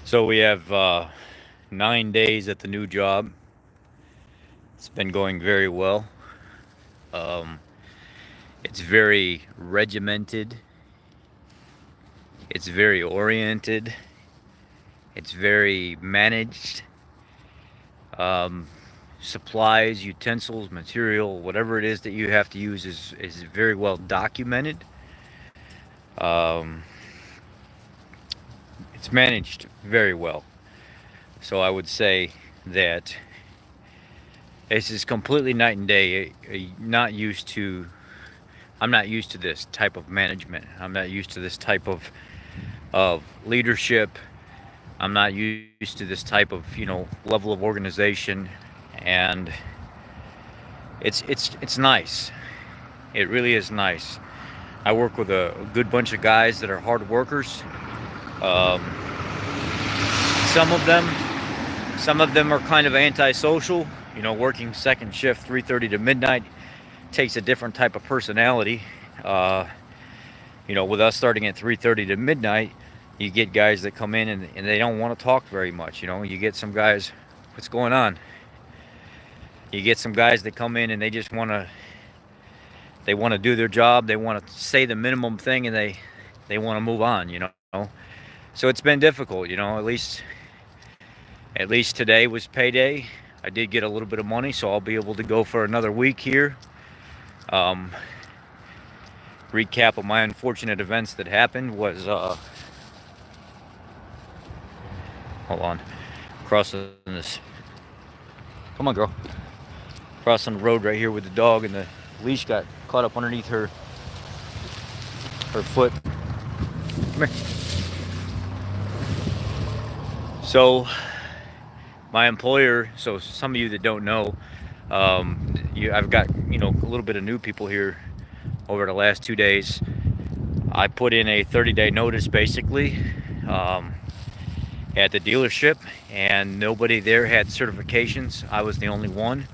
So we have 9 days at the new job. It's been going very well. Um, it's very regimented. It's very oriented. It's very managed. Um, Supplies, utensils, material, whatever it is that you have to use is very well documented. Um, it's managed very well. So I would say that this is completely night and day. Not used to I'm not used to this type of management. I'm not used to this type of leadership. I'm not used to this type of level of organization, and it's nice. It really is nice. I work with a good bunch of guys that are hard workers. Um, some of them, some of them are kind of antisocial. Working second shift, 3:30 to midnight, takes a different type of personality. Uh, with us starting at 3:30 to midnight, you get guys that come in and they don't want to talk very much. You get some guys, what's going on? You get some guys that come in and they want to do their job. They want to say the minimum thing and they want to move on. So it's been difficult. At least today was payday. I did get a little bit of money, so I'll be able to go for another week here. Um, Recap of my unfortunate events that happened was hold on, crossing this. Come on, girl. Crossing the road right here with the dog, and the leash got caught up underneath her foot. Come here. So my employer. So some of you that don't know, I've got a little bit of new people here over the last 2 days. I put in a 30-day notice basically at the dealership, and nobody there had certifications. I was the only one,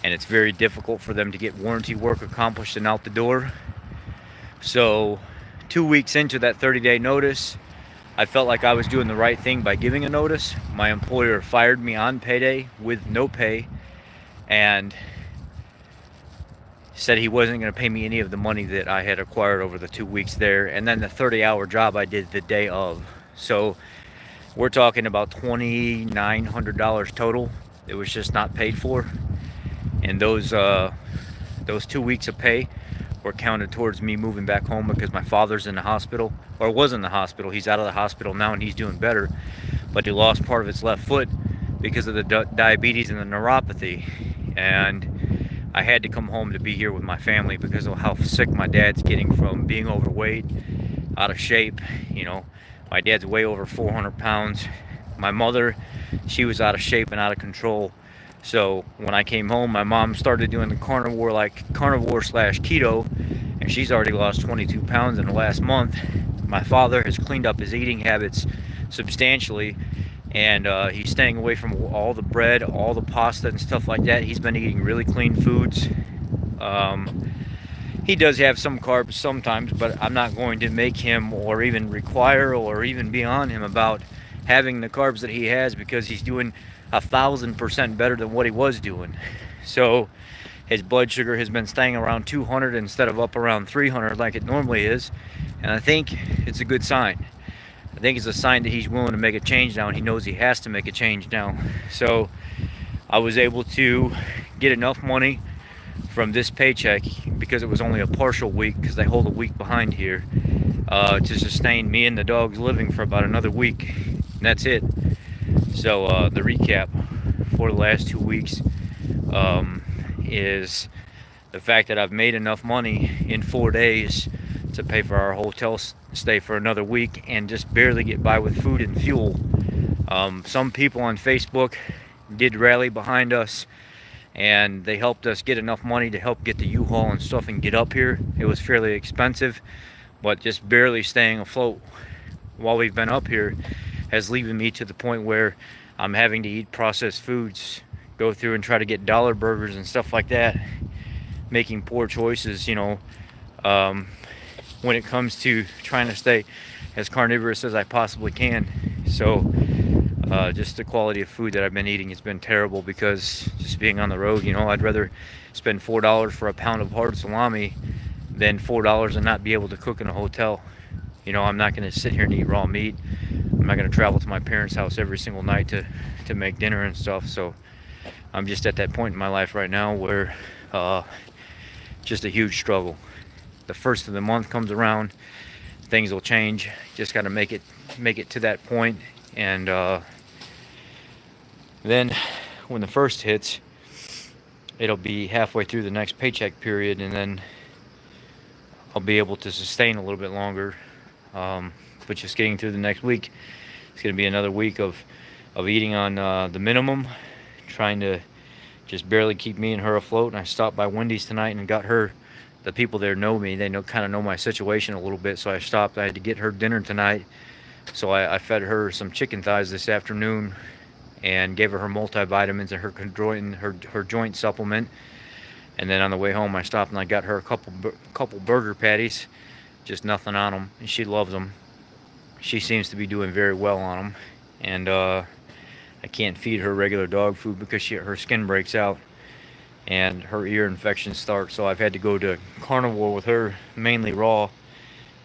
and it's very difficult for them to get warranty work accomplished and out the door. So 2 weeks into that 30-day notice, I felt like I was doing the right thing by giving a notice. My employer fired me on payday with no pay and said he wasn't going to pay me any of the money that I had acquired over the 2 weeks there. And then the 30-hour job I did the day of. So we're talking about $2,900 total. It was just not paid for. And those 2 weeks of pay were counted towards me moving back home because my father's in the hospital, or was in the hospital. He's out of the hospital now and he's doing better, but he lost part of his left foot because of the diabetes and the neuropathy. And I had to come home to be here with my family because of how sick my dad's getting from being overweight, out of shape. My dad's way over 400 pounds. My mother, she was out of shape and out of control. So when I came home, my mom started doing the carnivore slash keto, and she's already lost 22 pounds in the last month. My father has cleaned up his eating habits substantially, and he's staying away from all the bread, all the pasta and stuff like that. He's been eating really clean foods. He does have some carbs sometimes, but I'm not going to make him or even require or even be on him about having the carbs that he has, because he's doing 1,000% better than what he was doing. So his blood sugar has been staying around 200 instead of up around 300 like it normally is, and I think it's a good sign. I think it's a sign that he's willing to make a change now, and he knows he has to make a change now. So I was able to get enough money from this paycheck, because it was only a partial week, because they hold a week behind here, to sustain me and the dog's living for about another week, and that's it. So the recap for the last 2 weeks is the fact that I've made enough money in 4 days to pay for our hotel stay for another week and just barely get by with food and fuel. Some people on Facebook did rally behind us, and they helped us get enough money to help get the U-Haul and stuff and get up here. It was fairly expensive, but just barely staying afloat while we've been up here has leaving me to the point where I'm having to eat processed foods, go through and try to get dollar burgers and stuff like that, making poor choices, when it comes to trying to stay as carnivorous as I possibly can. So Just the quality of food that I've been eating has been terrible because just being on the road, you know, I'd rather spend $4 for a pound of hard salami than $4 and not be able to cook in a hotel. You know, I'm not going to sit here and eat raw meat. I'm not going to travel to my parents' house every single night to make dinner and stuff. So I'm just at that point in my life right now where just a huge struggle. The first of the month comes around, things will change. Just got to make it to that point, and then when the first hits, it'll be halfway through the next paycheck period, and then I'll be able to sustain a little bit longer. But just getting through the next week, it's going to be another week of eating on the minimum, trying to just barely keep me and her afloat. And I stopped by Wendy's tonight and got her. The people there know me. They kind of know my situation a little bit. So I stopped. I had to get her dinner tonight. So I fed her some chicken thighs this afternoon and gave her multivitamins and her joint supplement. And then on the way home, I stopped and I got her a couple burger patties, just nothing on them, and she loves them. She seems to be doing very well on them, and I can't feed her regular dog food because her skin breaks out and her ear infections start. So I've had to go to carnivore with her, mainly raw,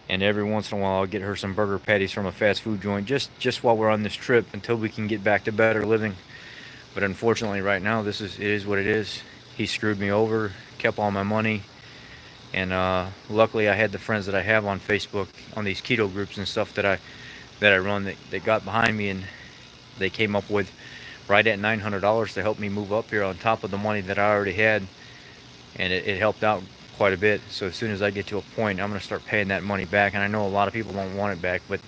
and every once in a while I'll get her some burger patties from a fast food joint just while we're on this trip until we can get back to better living. But unfortunately right now it is what it is. He screwed me over, kept all my money, and luckily I had the friends that I have on Facebook on these keto groups and stuff that I run that got behind me, and they came up with right at $900 to help me move up here on top of the money that I already had, and it helped out quite a bit. So as soon as I get to a point, I'm going to start paying that money back, and I know a lot of people don't want it back, but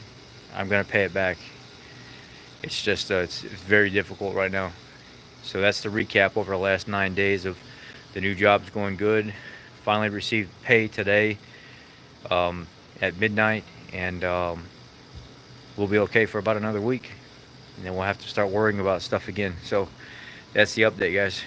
I'm going to pay it back. It's just it's very difficult right now. So that's the recap over the last 9 days of the new job's going good. Finally received pay today at midnight, and we'll be okay for about another week, and then we'll have to start worrying about stuff again. So that's the update, guys.